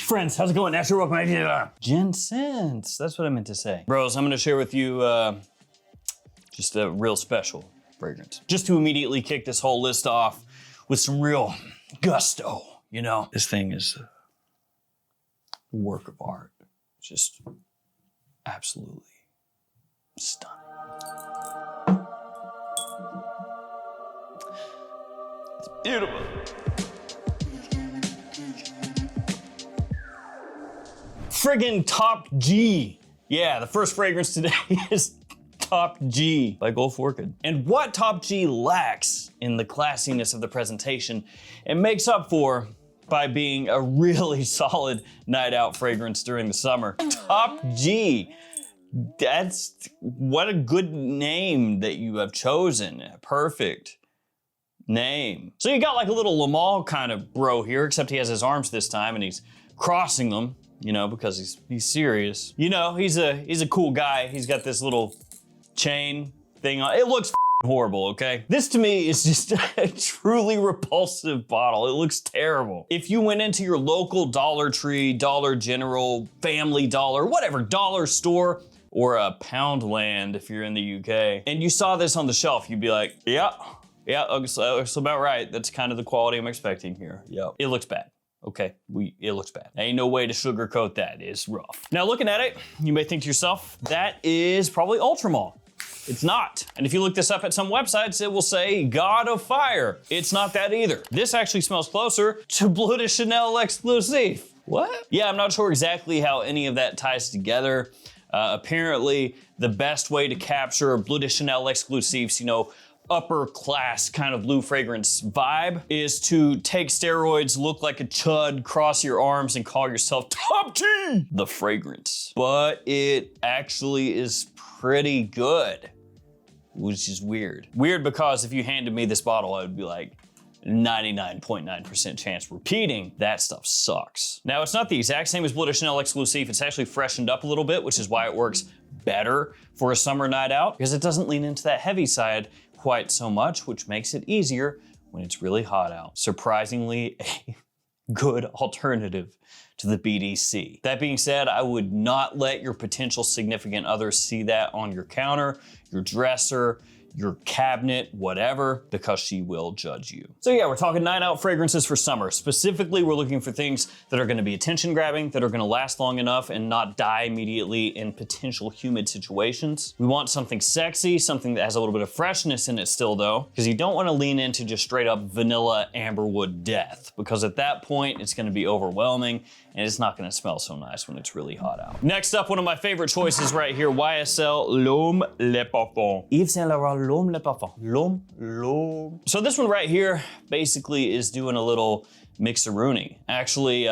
Friends, how's it going? Natural welcome back to Gents. That's what I meant to say. Bros, I'm gonna share with you just a real special fragrance. Just to immediately kick this whole list off with some real gusto, you know? This thing is a work of art. Just absolutely stunning. It's beautiful. Friggin' Top G. Yeah, the first fragrance today is Top G by Gulf Orchid. And what Top G lacks in the classiness of the presentation, it makes up for by being a really solid night out fragrance during the summer. Top G. That's what a good name that you have chosen. Perfect name. So you got like a little Lamal kind of bro here, except he has his arms this time and he's crossing them, you know, because he's serious. You know, he's a cool guy. He's got this little chain thing on. It looks horrible, okay? This to me is just a truly repulsive bottle. It looks terrible. If you went into your local Dollar Tree, Dollar General, Family Dollar, whatever, dollar store, or a Poundland if you're in the UK, and you saw this on the shelf, you'd be like, yeah, looks about right. That's kind of the quality I'm expecting here. Yep. It looks bad. Okay, it looks bad. Ain't no way to sugarcoat that. It's rough. Now looking at it, you may think to yourself, that is probably Ultramall. It's not. And if you look this up at some websites, it will say God of Fire. It's not that either. This actually smells closer to Bleu de Chanel Exclusive. What? Yeah, I'm not sure exactly how any of that ties together. Apparently, the best way to capture Bleu de Chanel Exclusives, you know, upper class kind of blue fragrance vibe is to take steroids, look like a chud, cross your arms and call yourself Top G, the fragrance. But it actually is pretty good, which is weird. Weird because if you handed me this bottle, I would be like 99.9% chance repeating. That stuff sucks. Now it's not the exact same as Bleu de Chanel Exclusive. It's actually freshened up a little bit, which is why it works better for a summer night out because it doesn't lean into that heavy side quite so much, which makes it easier when it's really hot out. Surprisingly, a good alternative to the BDC. That being said, I would not let your potential significant other see that on your counter, your dresser, your cabinet, whatever, because she will judge you. So yeah, we're talking night out fragrances for summer. Specifically, we're looking for things that are gonna be attention grabbing, that are gonna last long enough and not die immediately in potential humid situations. We want something sexy, something that has a little bit of freshness in it still though, because you don't wanna lean into just straight up vanilla amberwood death, because at that point, it's gonna be overwhelming and it's not gonna smell so nice when it's really hot out. Next up, one of my favorite choices right here, YSL L'Homme Le Parfum. Yves Saint Laurent L'Homme Le Parfum. L'Homme. So this one right here basically is doing a little mixeroonie. Actually,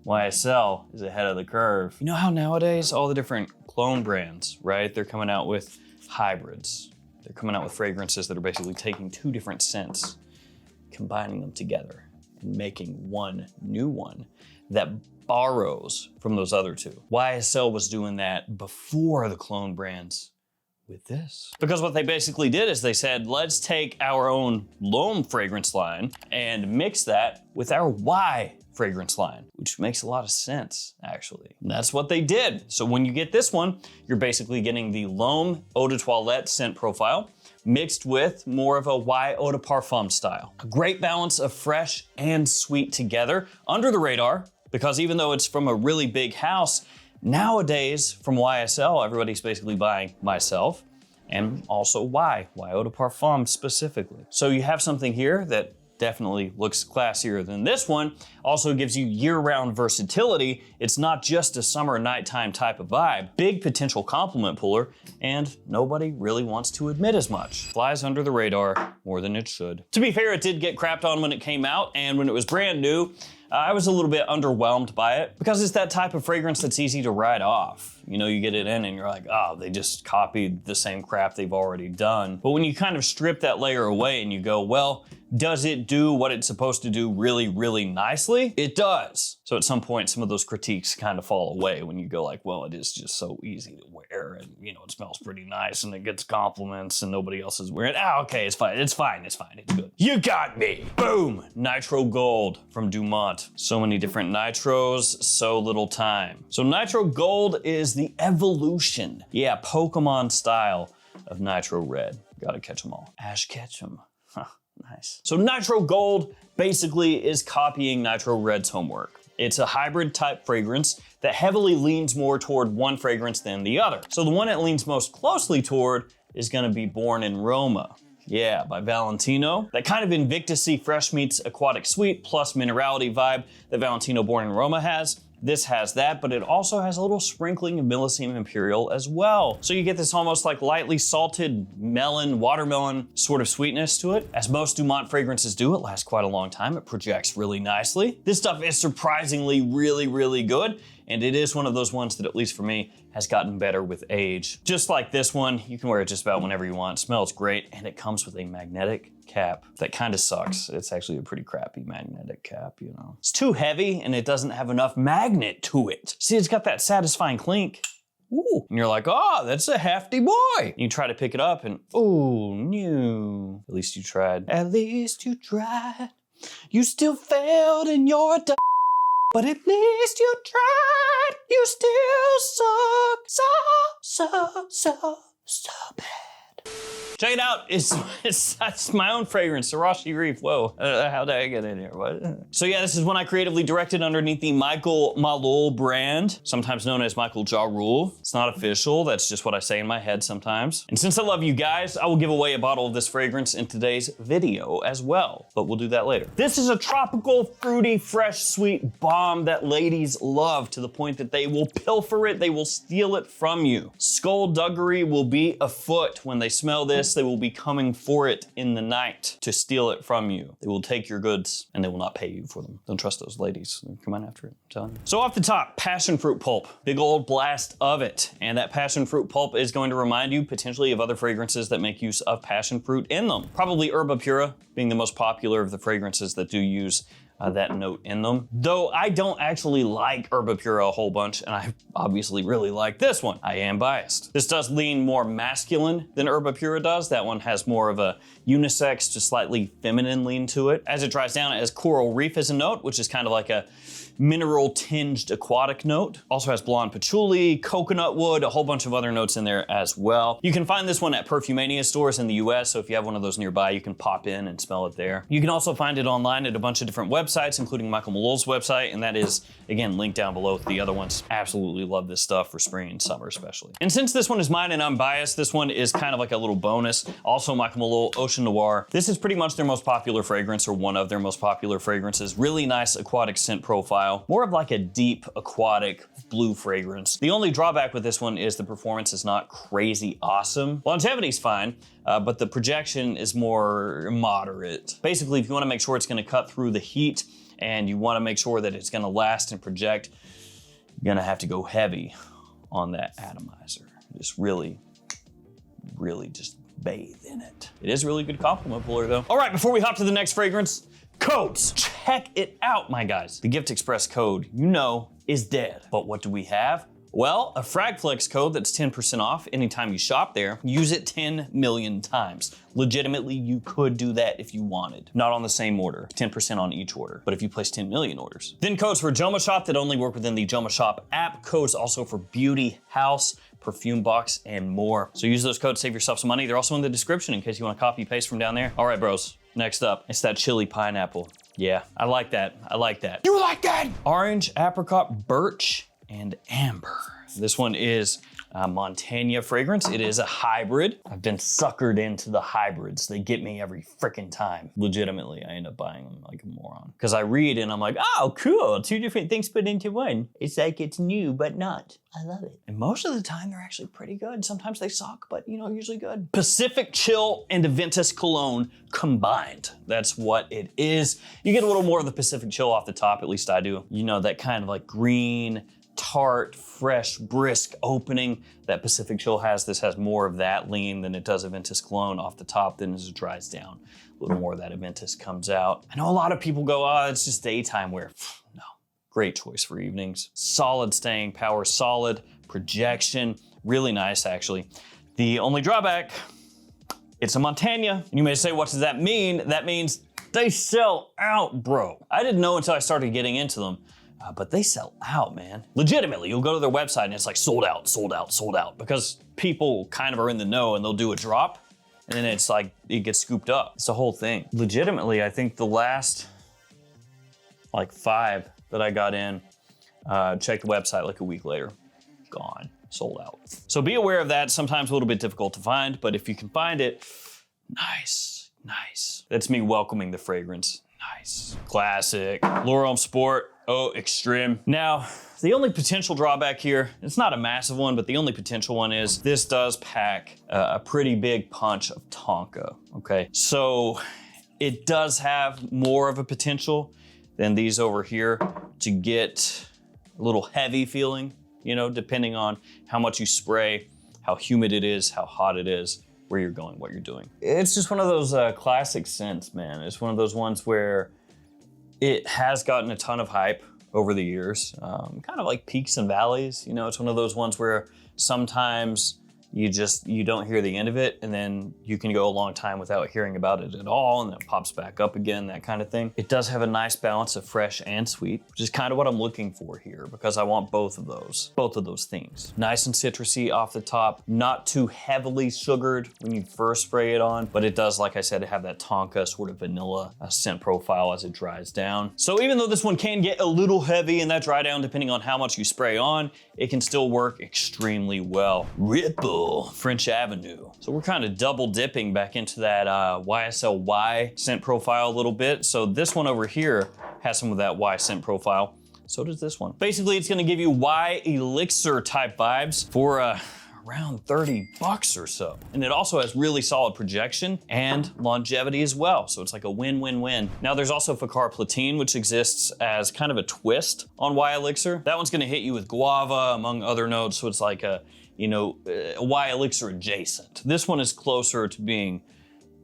YSL is ahead of the curve. You know how nowadays all the different clone brands, right? They're coming out with hybrids. They're coming out with fragrances that are basically taking two different scents, combining them together and making one new one that borrows from those other two. YSL was doing that before the clone brands with this. Because what they basically did is they said, let's take our own L'Homme fragrance line and mix that with our Y fragrance line, which makes a lot of sense, actually. And that's what they did. So when you get this one, you're basically getting the L'Homme Eau de Toilette scent profile mixed with more of a Y Eau de Parfum style. A great balance of fresh and sweet together, under the radar, because even though it's from a really big house, nowadays from YSL, everybody's basically buying myself and also Y Eau de Parfum specifically. So you have something here that definitely looks classier than this one. Also gives you year-round versatility. It's not just a summer nighttime type of vibe. Big potential compliment puller, and nobody really wants to admit as much. Flies under the radar more than it should. To be fair, it did get crapped on when it came out, and when it was brand new, I was a little bit underwhelmed by it because it's that type of fragrance that's easy to write off. You know, you get it in and you're like, oh, they just copied the same crap they've already done. But when you kind of strip that layer away and you go, well, does it do what it's supposed to do really, really nicely? It does. So at some point, some of those critiques kind of fall away when you go like, well, it is just so easy to wear and, you know, it smells pretty nice and it gets compliments and nobody else is wearing it. Ah, okay, it's fine, it's good. You got me. Boom, Nitro Gold from Dumont. want. So many different nitros, so little time. So Nitro Gold is the evolution, yeah, Pokemon style of Nitro Red. Gotta catch them all. Ash Ketchum. Huh, nice. So Nitro Gold basically is copying Nitro Red's homework. It's a hybrid type fragrance that heavily leans more toward one fragrance than the other. So the one it leans most closely toward is gonna be Born in Roma. Yeah, by Valentino. That kind of Invictus-y fresh meets aquatic sweet plus minerality vibe that Valentino Born in Roma has. This has that, but it also has a little sprinkling of Millésime Imperial as well. So you get this almost like lightly salted melon, watermelon sort of sweetness to it. As most Dumont fragrances do, it lasts quite a long time. It projects really nicely. This stuff is surprisingly really, really good. And it is one of those ones that, at least for me, has gotten better with age. Just like this one, you can wear it just about whenever you want. It smells great, and it comes with a magnetic cap. That kind of sucks. It's actually a pretty crappy magnetic cap, you know. It's too heavy, and it doesn't have enough magnet to it. See, it's got that satisfying clink. Ooh. And you're like, oh, that's a hefty boy. And you try to pick it up, and oh, no. At least you tried. At least you tried. You still failed in your but at least you tried. You still suck so bad. Check it out, it's my own fragrance, Arashi Reef. Whoa, how did I get in here? What? So yeah, this is one I creatively directed underneath the Michael Malol brand, sometimes known as Michael Ja Rule. It's not official, that's just what I say in my head sometimes. And since I love you guys, I will give away a bottle of this fragrance in today's video as well, but we'll do that later. This is a tropical, fruity, fresh, sweet bomb that ladies love to the point that they will pilfer it, they will steal it from you. Skullduggery will be afoot when they smell this. They will be coming for it in the night to steal it from you. They will take your goods and they will not pay you for them. Don't trust those ladies. They're coming after it, I'm telling you. So off the top, passion fruit pulp. Big old blast of it. And that passion fruit pulp is going to remind you potentially of other fragrances that make use of passion fruit in them. Probably Herba Pura being the most popular of the fragrances that do use that note in them. Though I don't actually like Herba Pura a whole bunch, and I obviously really like this one. I am biased. This does lean more masculine than Herba Pura does. That one has more of a unisex to slightly feminine lean to it. As it dries down, it has coral reef as a note, which is kind of like a mineral tinged aquatic note. Also has blonde patchouli, coconut wood, a whole bunch of other notes in there as well. You can find this one at Perfumania stores in the US, so if you have one of those nearby, you can pop in and smell it there. You can also find it online at a bunch of different websites, including Michael Malol's website, and that is, again, linked down below with the other ones. Absolutely love this stuff for spring and summer especially. And since this one is mine and I'm biased, this one is kind of like a little bonus. Also Michael Malol Ocean Noir. This is pretty much their most popular fragrance, or one of their most popular fragrances. Really nice aquatic scent profile. More of like a deep aquatic blue fragrance. The only drawback with this one is the performance is not crazy awesome. Longevity's fine, but the projection is more moderate. Basically, if you want to make sure it's going to cut through the heat and you want to make sure that it's going to last and project, you're going to have to go heavy on that atomizer. Just really just bathe in it. It is a really good compliment puller though. All right, before we hop to the next fragrance, codes. Check it out, my guys. The Gift Express code, you know, is dead. But what do we have? Well, a Fragflex code that's 10% off anytime you shop there. Use it 10 million times. Legitimately, you could do that if you wanted. Not on the same order, 10% on each order, but if you place 10 million orders. Then codes for JOMASHOP that only work within the JOMASHOP app. Codes also for Beauty House, Perfume Box, and more. So use those codes, save yourself some money. They're also in the description in case you want to copy paste from down there. All right, bros. Next up, it's that chili pineapple. Yeah, I like that. I like that. You like that? Orange, apricot, birch, and amber. This one is a Montagne fragrance. It is a hybrid. I've been suckered into the hybrids. They get me every freaking time. Legitimately, I end up buying them like a moron. Because I read and I'm like, oh, cool. 2 different things put into one. It's like it's new, but not. I love it. And most of the time, they're actually pretty good. Sometimes they suck, but you know, usually good. Pacific Chill and Aventus Cologne combined. That's what it is. You get a little more of the Pacific Chill off the top, at least I do. You know, that kind of like green, tart, fresh, brisk opening that Pacific Chill has. This has more of that lean than it does Aventus Cologne off the top. Then as it dries down, a little more of that Aventus comes out. I know a lot of people go, oh, it's just daytime wear. No, great choice for evenings. Solid staying power, solid projection, really nice actually. The only drawback, it's a Montagne. And you may say, what does that mean? That means They sell out, bro. I didn't know until I started getting into them, but they sell out, man. Legitimately, you'll go to their website and it's like sold out, sold out, sold out, because people kind of are in the know and they'll do a drop and then it's like, it gets scooped up. It's the whole thing. Legitimately, I think the last like 5 that I got in, checked the website like a week later, gone, sold out. So be aware of that. Sometimes a little bit difficult to find, but if you can find it, nice, nice. That's me welcoming the fragrance. Nice. Classic. L'Homme Sport Eau Extreme. Now, the only potential drawback here, it's not a massive one, but the only potential one is this does pack a pretty big punch of tonka, okay? So it does have more of a potential than these over here to get a little heavy feeling, you know, depending on how much you spray, how humid it is, how hot it is, where you're going, what you're doing. It's just one of those classic scents, man. It's one of those ones where it has gotten a ton of hype over the years, kind of like peaks and valleys. You know, it's one of those ones where sometimes you don't hear the end of it, and then you can go a long time without hearing about it at all, and then it pops back up again, that kind of thing. It does have a nice balance of fresh and sweet, which is kind of what I'm looking for here, because I want both of those things. Nice and citrusy off the top, not too heavily sugared when you first spray it on, but it does, like I said, have that tonka sort of vanilla scent profile as it dries down. So even though this one can get a little heavy in that dry down, depending on how much you spray on, it can still work extremely well. Ripple. French Avenue. So we're kind of double dipping back into that YSL Y scent profile a little bit. So this one over here has some of that Y scent profile. So does this one. Basically, it's gonna give you Y elixir type vibes for around 30 bucks or so. And it also has really solid projection and longevity as well. So it's like a win-win-win. Now there's also Fakar Platine, which exists as kind of a twist on Y elixir. That one's gonna hit you with guava, among other notes. So it's like a, you know, Y elixir adjacent. This one is closer to being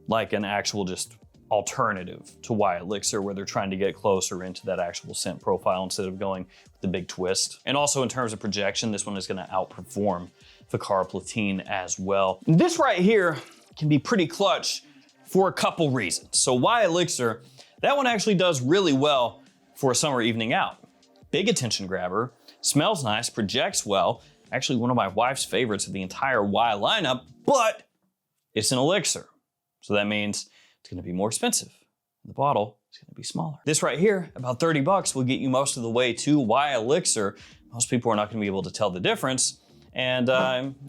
like an actual just alternative to Y elixir, where they're trying to get closer into that actual scent profile instead of going with the big twist. And also in terms of projection, this one is gonna outperform Fakar Platine as well. This right here can be pretty clutch for a couple reasons. So Y elixir, that one actually does really well for a summer evening out. Big attention grabber, smells nice, projects well. Actually, one of my wife's favorites of the entire Y lineup, but it's an elixir. So that means it's gonna be more expensive. The bottle is gonna be smaller. This right here, about 30 bucks, will get you most of the way to Y elixir. Most people are not gonna be able to tell the difference. And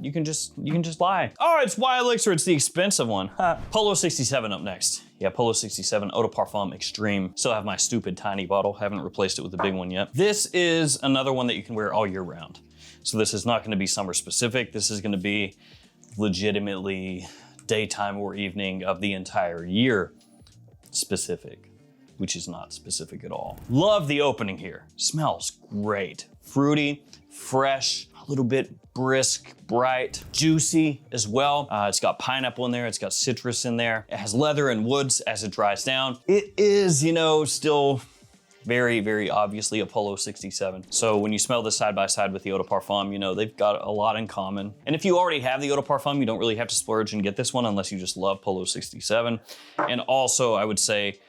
you can just lie. Oh, it's Y elixir, it's the expensive one. Polo 67 up next. Yeah, Polo 67 Eau de Parfum Extreme. Still have my stupid tiny bottle, haven't replaced it with the big one yet. This is another one that you can wear all year round. So this is not gonna be summer specific. This is gonna be legitimately daytime or evening of the entire year specific, which is not specific at all. Love the opening here. Smells great. Fruity, fresh, a little bit brisk, bright, juicy as well. It's got pineapple in there, it's got citrus in there. It has leather and woods as it dries down. It is, you know, still very, very obviously a Polo 67. So when you smell this side by side with the Eau de Parfum, you know, they've got a lot in common. And if you already have the Eau de Parfum, you don't really have to splurge and get this one unless you just love Polo 67. And also, I would say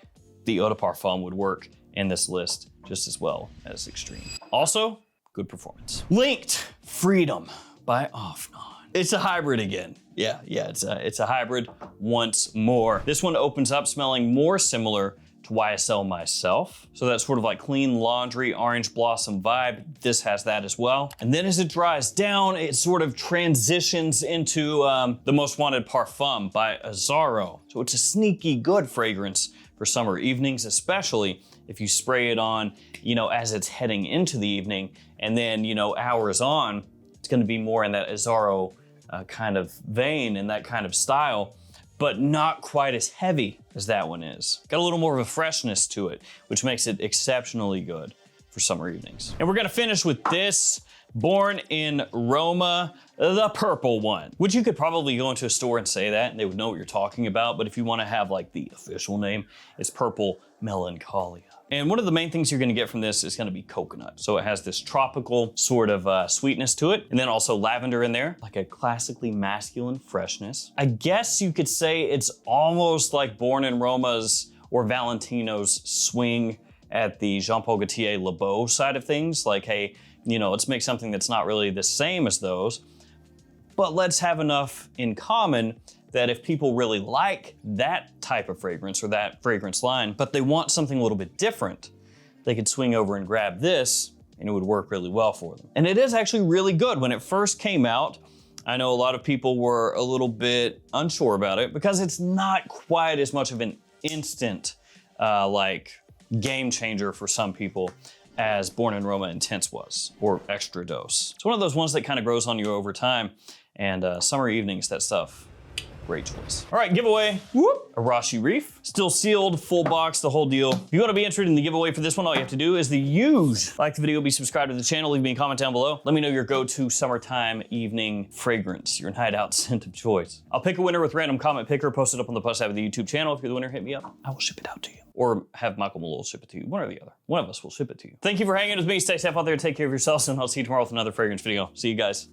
the Eau de Parfum would work in this list just as well as Extreme. Also, good performance. Lynked Freedom by Afnan. It's a hybrid again. Yeah, it's a hybrid once more. This one opens up smelling more similar to YSL Myself. So that's sort of like clean laundry, orange blossom vibe. This has that as well. And then as it dries down, it sort of transitions into the Most Wanted Parfum by Azzaro. So it's a sneaky good fragrance for summer evenings, especially if you spray it on, you know, as it's heading into the evening, and then, you know, hours on, it's gonna be more in that Azzaro kind of vein and that kind of style, but not quite as heavy as that one is. Got a little more of a freshness to it, which makes it exceptionally good for summer evenings. And we're gonna finish with this, Born in Roma, the purple one, which you could probably go into a store and say that and they would know what you're talking about. But if you wanna have like the official name, it's Purple Melancholia. And one of the main things you're gonna get from this is gonna be coconut. So it has this tropical sort of sweetness to it. And then also lavender in there, like a classically masculine freshness. I guess you could say it's almost like Born in Roma's or Valentino's swing at the Jean Paul Gaultier Le Beau side of things. Like, hey, you know, let's make something that's not really the same as those, but let's have enough in common that if people really like that type of fragrance or that fragrance line, but they want something a little bit different, they could swing over and grab this and it would work really well for them. And it is actually really good. When it first came out, I know a lot of people were a little bit unsure about it because it's not quite as much of an instant like game changer for some people as Born in Roma Intense was, or Extra Dose. It's one of those ones that kind of grows on you over time, and summer evenings, that stuff, great choice. All right, giveaway. Whoop. Arashi Reef. Still sealed, full box, the whole deal. If you want to be entered in the giveaway for this one, all you have to do is the huge like the video, be subscribed to the channel, leave me a comment down below. Let me know your go-to summertime evening fragrance, your night out scent of choice. I'll pick a winner with random comment picker, post it up on the plus side of the YouTube channel. If you're the winner, hit me up. I will ship it out to you. Or have Michael Malone ship it to you, one or the other. One of us will ship it to you. Thank you for hanging with me. Stay safe out there, take care of yourselves, and I'll see you tomorrow with another fragrance video. See you guys.